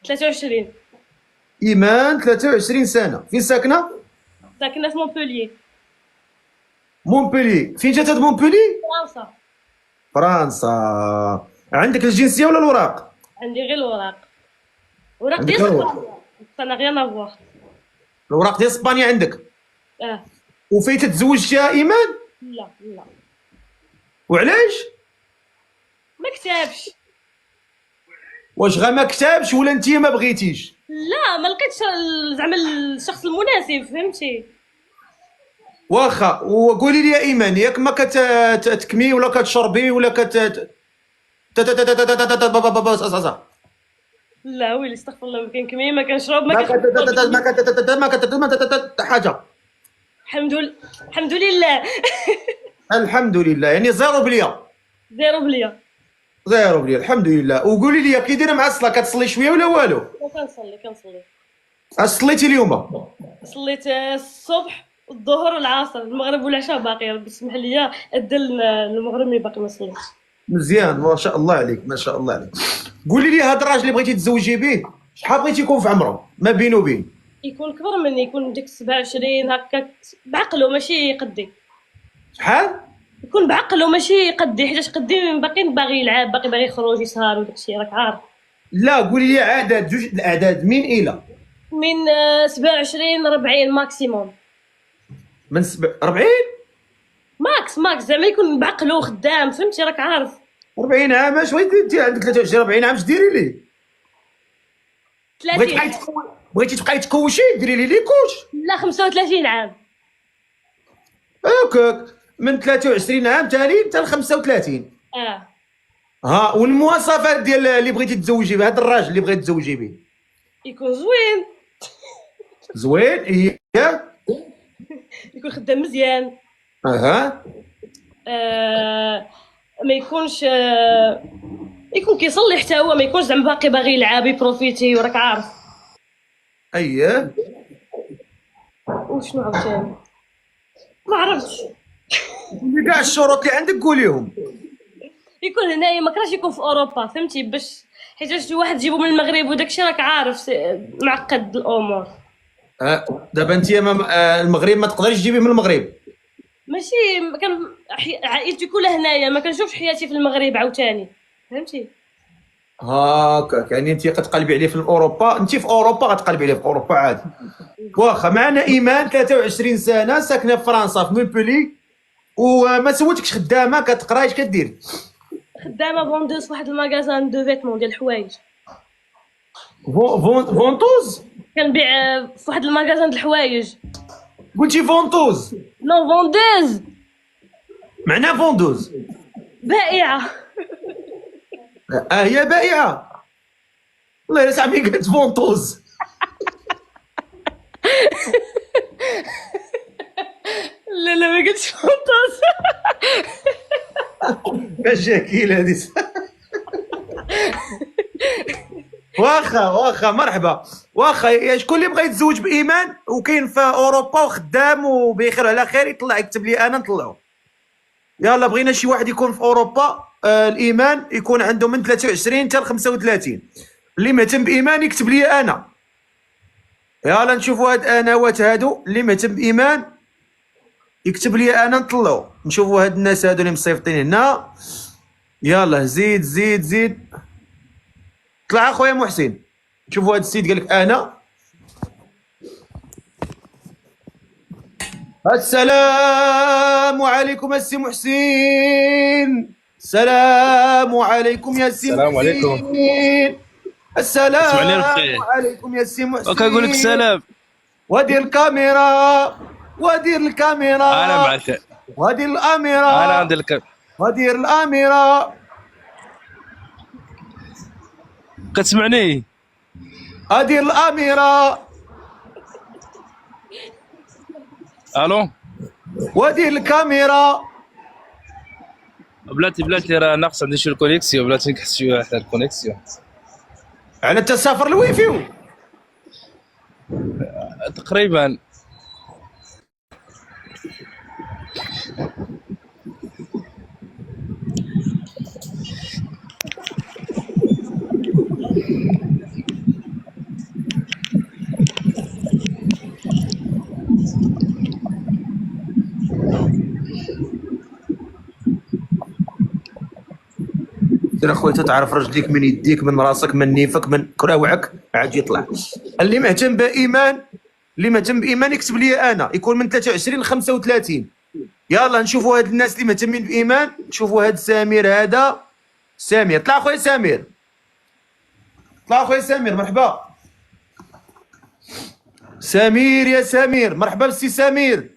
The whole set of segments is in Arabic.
23. ايمان 23 سنه. فين ساكنه؟ ساكنة في مونبوليي، مونبولي. فين جات هاد مونبولي؟ فرنسا. فرنسا. عندك الجنسيه ولا الوراق؟ عندي غير الوراق، وراق عندك ديال غير الوراق. اسبانيا، انا غير افواغ. الوراق ديال اسبانيا عندك. اه. وفين تتزوجتيها ايمان؟ لا لا، وعلاش؟ ما كتبش. واش غير ما كتبش ولا انت ما بغيتيش؟ لا، ما لقيتش زعما الشخص المناسب، فهمتي؟ واخا. وقولي لي يا ايمان، ياك ما كتكمي ولا كتشربي ولا لا ويلي استغفر الله، ما كنكمي، ما كنشرب، ما ما حاجه. الحمد لله. الحمد لله، يعني زيرو بليا. زيرو بليا. زيرو بليا، الحمد لله. وقولي لي كي دايره مع الصلاه، كتصلي شويه ولا والو؟ كنصلي. اش صليتي اليوم؟ صليت الصبح والظهر والعصر، المغرب والعشاء باقي، ربي يسمح لي أدل المغرب مي باقي ما صليتش. مزيان، ما شاء الله عليك، ما شاء الله عليك. قولي لي هاد الراجل اللي بغيتي تزوجي به، شحال بغيتي يكون في عمره ما بينه وبين؟ يكون كبر مني، يكون ديك 27 هكاك، بعقله ماشي قدي. شحال؟ يكون بعقله ماشي قدي، حيت قدي باغي يلعب، باغي يخرج يسهر وداكشي، راك عارف. لا قولي لي عدد، جوج الاعداد من الى. من 27 40 ماكسيموم. من 40. ماكس زعما يكون بعقله خدام، فهمتي؟ راك عارف. 40 عام. اش بغيتي انت؟ عندك 23 40 عام، اش ديري ليه؟ 30. بغيتي تبقاي تكوشي، ديري لي كوش. لا 35 عام. هكاك من 23 عام تاني حتى ل 35. ها، والمواصفات ديال اللي بغيتي تزوجي به، هذا الراجل اللي بغيتي تزوجي به؟ يكون زوين. زوين هي. يكون خدام مزيان. اها. ما يكونش يكون كيصلي حتى هو، ما يكونش زعما باقي باغي يلعب يبروفيتي، وراك عارف. اييه. وشنو عاوتاني ما عرفتش. كاع الشروط اللي عندك قوليهم. يكون هنايا، ما كرهش يكون في اوروبا، فهمتي؟ باش حيت شي واحد تجيبو من المغرب وداكشي، راك عارف معقد الامور. دابا انت المغرب ما تقدريش تجيبيه من المغرب. ماشي كان عائلتي كلها هنايا، ما كنشوفش حياتي في المغرب عاوتاني، فهمتي؟ هاكاك، يعني انت كتقلبي عليه في اوروبا، انت في اوروبا غتقلبي عليه في اوروبا عادي. واخا. معنا ايمان 23 سنه، ساكنه في فرنسا في مونبولي، وما سولتكش خدامه، كتقراي، اش كدير؟ خدامه فوندوز في واحد المغازان دو فيتمون ديال الحوايج. فونتوز؟ كنبيع في واحد المغازان ديال الحوايج. قلتي فونتوز؟ نو، فوندوز. معناه فوندوز بائعه. هي بائعه. والله الا صاحبي قالت فونتوز. لا ما قلتش فوندوز. مشاكل هذه. واخا مرحبا. واخا شكون اللي بغى يتزوج بايمان وكاين في اوروبا وخدام وبخير على خير يطلع يكتب لي انا نطلعو. يلا بغينا شي واحد يكون في اوروبا. الايمان يكون عنده من 23 حتى ل 35. اللي مهتم بايمان يكتب لي انا. يلا نشوفوا هاد انوات هادو اللي مهتم بايمان يكتب لي انا نطلعو. نشوفوا هاد الناس هادو اللي مصيفطين هنا. يلا زيد طلع اخويا محسن. شوفوا هاد السيد قال لك انا. السلام عليكم السي محسن. السلام عليكم يا سي محسن. السلام عليكم. السلام عليكم يا سي محسن. كنقول لك السلام. ودير الكاميرا. انا معك. ودير الاميره. انا عندي الكاميرا. ودير الاميره. كتسمعني؟ ادير الاميره. الو. ودير الكاميرا. بلاتي راه ناقص عندي شويه الكونيكسيون، بلاتي نحس شويه حتى الكونيكسيون. على التسافر الويفي تقريبا. سير اخويا تعرف رجليك من يديك من راسك من نيفك من كراوعك عاد يطلع. اللي مهتم بايمان، اللي مهتم بايمان يكتب لي انا، يكون من 23 ل 35. يلا نشوفوا هاد الناس اللي مهتمين بايمان. نشوفوا هاد سمير، هذا سمير. طلع خويا سمير، طلع خويا سمير. مرحبا سمير، يا سمير مرحبا بالسي سمير.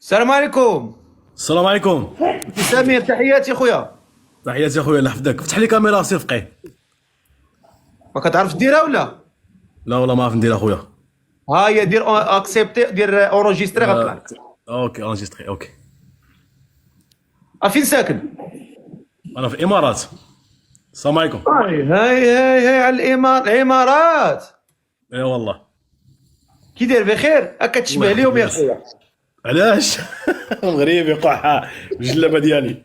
السلام عليكم. السلام عليكم. سمير تحياتي خويا. تحياتي اخويا، الله يحفظك. فتح لي كاميرا سي فقيه. ما كتعرفش ديرها ولا؟ لا والله ما عرف ندير اخويا. ها هي دير اكسبتي، دير اونجستري غطلع لك. اوكي انجستري اوكي. فين ساكن؟ انا في الامارات. السلام عليكم. هاي على الامارات. اي والله. كي داير بخير؟ كتشبه ليهم يا خويا. علاش؟ مغربي قحة بالجلابه ديالي.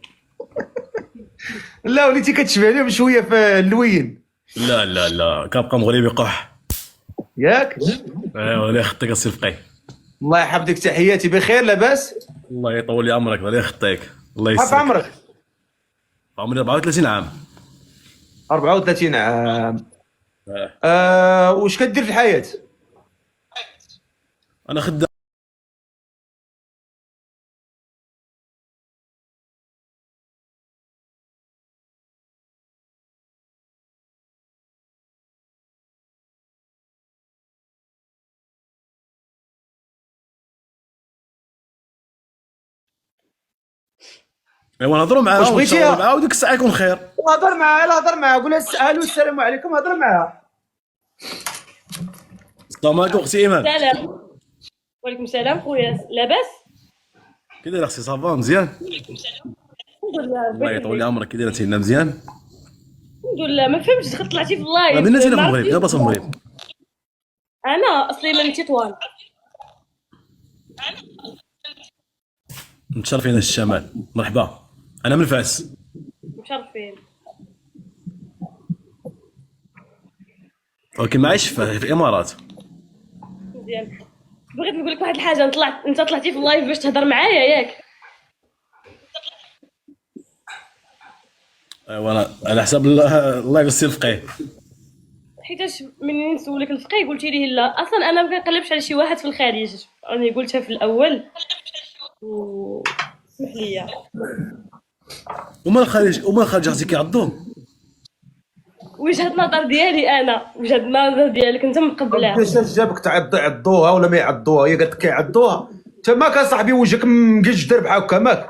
لا وليتي كتشبه ليهم شويه في اللوين. لا لا لا كنبقى مغربي قح. ياك؟ ايوا الله يخطيك السي فقيه. الله يحفظك، تحياتي بخير لاباس؟ الله يطول لي عمرك، الله يخطيك. الله كيف يسلمك. عمرك؟ عمري 34 عام. 34 عام. واش كدير في الحياه؟ انا خدام. ايوا نهضروا معاه واش ونشاوروا بغيتيها؟ معاه وديك الساعه يكون خير. هضر معاه، هضر معاه، قول لها الو السلام عليكم، هضر معاه. السلام عليكم اختي ايمان. سلام. وعليكم السلام خويا، لاباس؟ كي داير اختي؟ صافا مزيان؟ الحمد لله. الله يطول لي عمرك. كي دايره تينا مزيان؟ الحمد لله. ما فهمتش، دخلت طلعتي في اللايف. من انت في ما المغرب؟ عرفتش. غير باص المغرب. انا اصلي من تطوان. متشرفين الشمال. مرحبا. انا من فاس. مشرفين. ولكن ما عايش في الامارات. مزيان. بغيت نقول لك واحد الحاجه، انت طلعتي في اللايف باش تهضر معايا ياك؟ ايوا انا على حساب الله يغسل فقيه. حيتاش منين نسولك الفقيه قلتي لي لا. اصلا انا ما كنقلبش على شي واحد في الخارج، راني قلتها في الاول. اسمح لي. وما الخارج اختي كيعضوهم. وجهة نظر ديالي انا، وجهة نظر ديالك انت مقبلها. كيفاش جابك تعض يعضوها ولا ما يعضوها؟ هي قالت لك كيعضوها. تماك اصاحبي وجهك مقجدر بحال هكاك.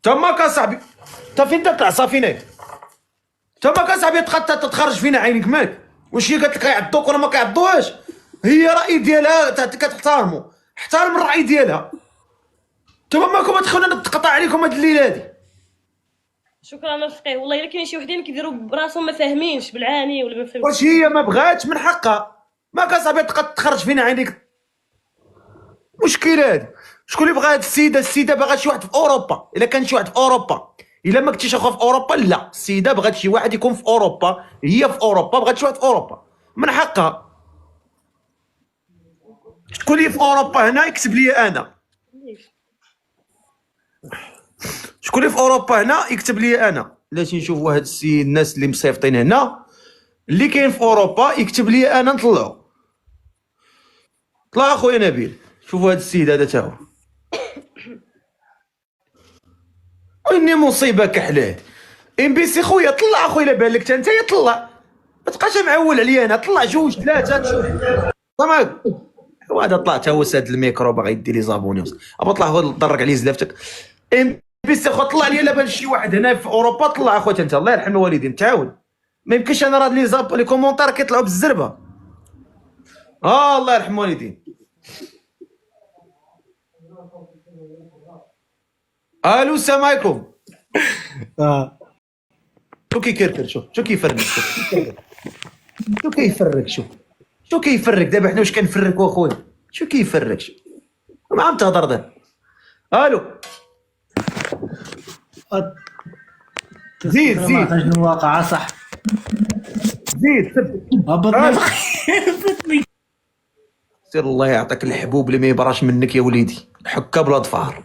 تماك اصاحبي، انت فين تطلع صافينات؟ تماك اصاحبي تخرج فينا عينك مالك؟ واش هي قالت لك يعضوك ولا ما كيعضوهاش؟ هي راي ديالها كتحترمو، احترم الراي ديالها. تما ماكم تخلونا نتقطع عليكم هاد الليله هادي. شكرا الفقيه. والله الا كاين شي وحدين كيديروا براسهم ما فاهمينش بالعاني ولا ما فهمتش. واش هي ما بغاتش من حقها؟ ما كصاحبي تخرج فينا عينيك. مشكله هادي. شكون اللي بغا هاد السيده؟ السيده باغا شي واحد في اوروبا. الا كان شي واحد في اوروبا، الا ما كنتيش اخو في اوروبا، لا السيده بغات شي واحد يكون في اوروبا، هي في اوروبا بغات شي واحد في اوروبا من حقها. شكون اللي في اوروبا هنا يكتب لي انا. شكون اللي في اوروبا هنا يكتب لي انا. بلاتي نشوف واحد السيد، الناس اللي مصيفطين هنا اللي كاين في اوروبا يكتب لي انا نطلعو. طلع اخويا نبيل. شوفوا هذا السيد هذا تا هو. ويني مصيبه كحلال. ام بي سي خويا طلع اخويا، الا بان لك انت طلع، ما تبقاش معول عليا انا. طلع جوج ثلاثه تشوف. تمام. وهذا طلع تا هو ساد الميكرو باغي يدي لي زابوني. ابا طلع هو ضرك عليه زلافتك. ام بي سي خو طلع لي، الا بان شي واحد هنا في اوروبا طلع اخويا انت. الله يرحم الوالدين. تعاون ما يمكنش انا راه لي زاب لي كومونتير كيطلعوا بالزربه. الله يرحم الوالدين. الو السلام عليكم. شو كيكركر؟ شو كيفرق؟ شو كيفرق؟ شو كيفرق دابا؟ حنا واش كنفرقوا اخويا؟ شو كيفرق؟ ما عم تهضر دابا. الو زيد زيد الواقع صح. زيد هبطني. سير الله يعطيك الحبوب اللي ما يبراش منك يا وليدي. حكا بلا ظفار.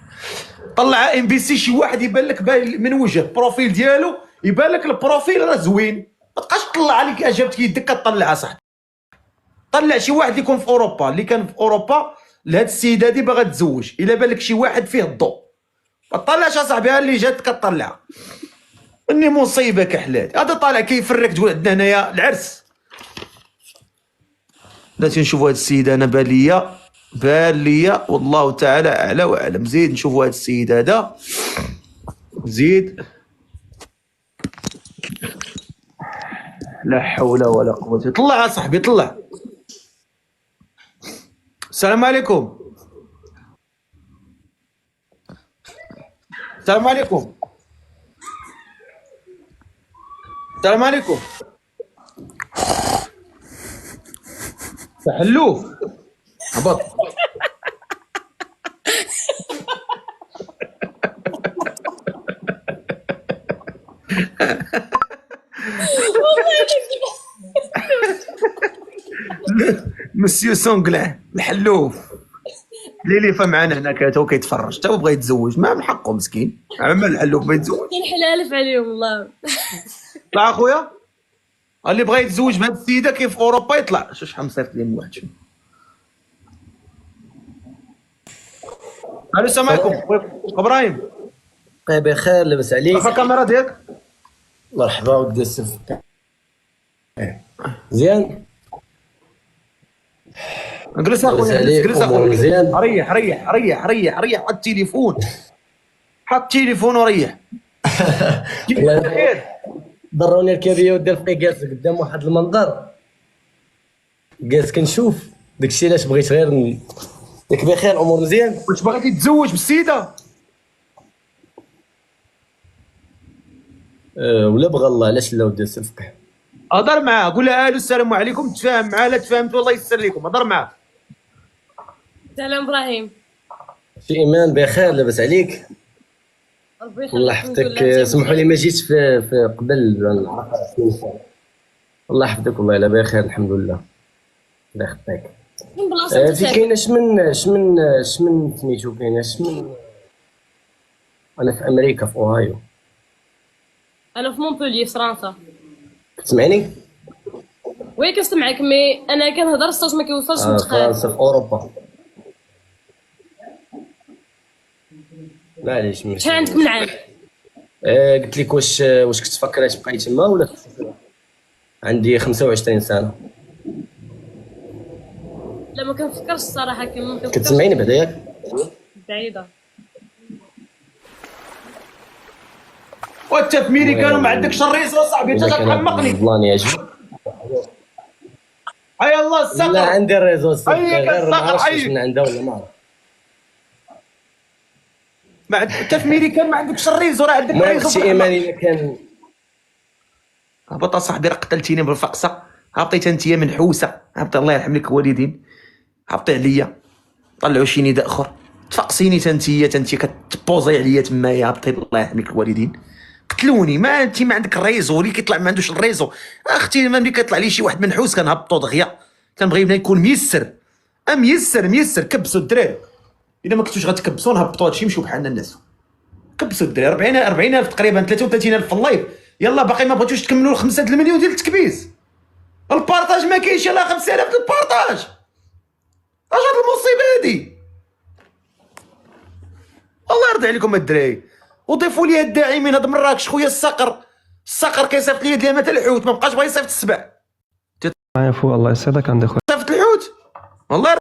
طلع ام بي سي شي واحد يبان لك من وجه البروفيل ديالو، يبان لك البروفيل راه زوين، ما تبقاش تطلع عليك اجابتك يدك كطلعها صح. طلع شي واحد اللي يكون في اوروبا، اللي كان في اوروبا لهاد السيده هادي باغا تزوج، الا بان لك شي واحد فيه الضوء ما تطلعش اصاحبي، ها اللي جات كطلعها. اني مصيبه كحلات، هذا طالع كيفرك تقول عندنا هنايا العرس. بلاتي نشوفوا هاد السيد، انا بان ليا والله تعالى اعلى واعلم. زيد نشوفوا هاد السيد هذا، زيد. لا حول ولا قوه. طلع صاحبي طلع. السلام عليكم. السلام عليكم. السلام عليكم. حلوف هبط. مسيو سونغلان الحلوف اللي فا معنا هنا تو كيتفرج، تو بغا يتزوج، ما من حقه مسكين، عمل الحلوف ما يتزوج. نحلالف عليهم والله. طلع اخويا اللي بغا يتزوج بهاد السيده كيف في اوروبا يطلع. شحال مصيفط لي من واحد. شنو الو السلام عليكم ابراهيم. بخير، لاباس عليك؟ رفع الكاميرا ديالك. مرحبا ودي السف. مزيان. جلس اخويا جلس اخويا. مزيان. ريح ريح ريح ريح ريح. حط التليفون، حط التليفون وريح. ضروني الكابيه ودي الفقي جالس قدام واحد المنظر، جالس كنشوف داكشي علاش بغيت غير ياك بخير. الامور مزيان؟ واش باغي تتزوج بالسيده؟ ولا بغى الله، علاش لا ودي السف؟ هضر معاه، قول لها الو السلام عليكم، تفاهم معاه، لا تفاهمت والله يسر لكم. هضر معاه. سلام ابراهيم. في ايمان بخير، لاباس عليك؟ ربي يخليك. الله يحفظك. سمحوا لي ما جيتش في قبل نعرف. الله يحفظك والله الا بخير الحمد لله. الله يخليك. من بلاصه في كاينه شمن سميتو، كاينه شمن. انا في امريكا في اوهايو. انا في مونبوليي في فرنسا. تسمعني؟ وي كنسمعك، مي انا كنهضر الصوت ما كيوصلش متقارب. فرنسا في اوروبا. معليش ماشي. شحال عندك من عام؟ قلت لك واش كنت تفكر تبقاي تما ولا؟ عندي 25 سنه. لا ما كنفكرش الصراحه، كما كنفكرش. كتسمعيني بعدا ياك؟ بعيده. وانت في ميريكان وما عندكش الريزو صاحبي، انت كتحمقني. بلاني يعجبك. حي الله السقر. لا عندي الريزو أيك غير ما عرفتش السقر، من عندها ولا ما عرفت. انت في ميريكان ما عندكش الريزو، راه عندك المهم الريزو. اختي ايمان الا كان هبط صاحبي، راه قتلتيني بالفقصه. هبطيت انت منحوسه، هبط الله يرحم لك الوالدين. هبطي عليا، طلعوا شي نداء اخر، تفقسيني تنتي كتبوزي عليا تمايا. هبطي الله يرحم لك الوالدين. قتلوني. ما انت ما عندك الريزو، اللي كيطلع ما عندوش الريزو. اختي ملي كيطلع لي شي واحد منحوس كنهبطو دغيا. كنبغي يكون ميسر. ميسر. كبسوا الدراري، الا ما كنتوش غتكبسوا نهبطوا هادشي نمشيو بحالنا الناس. كبسوا الدراري. 40,000 تقريبا، 33,000 في اللايف. يلا باقي ما بغيتوش تكملوا 5 المليون ديال التكبيس. البارطاج ما كاينش، يلاه 5,000 البارطاج. اش هاد المصيبه هادي؟ الله يرضي عليكم الدراري. وضيفوا لي الداعمين. هاد مراكش خويا الصقر كيصيفط لي ديال مثل الحوت، ما بقاش بغا يصيفط السبع. عفو الله يسعدك. عندك صيفط الحوت والله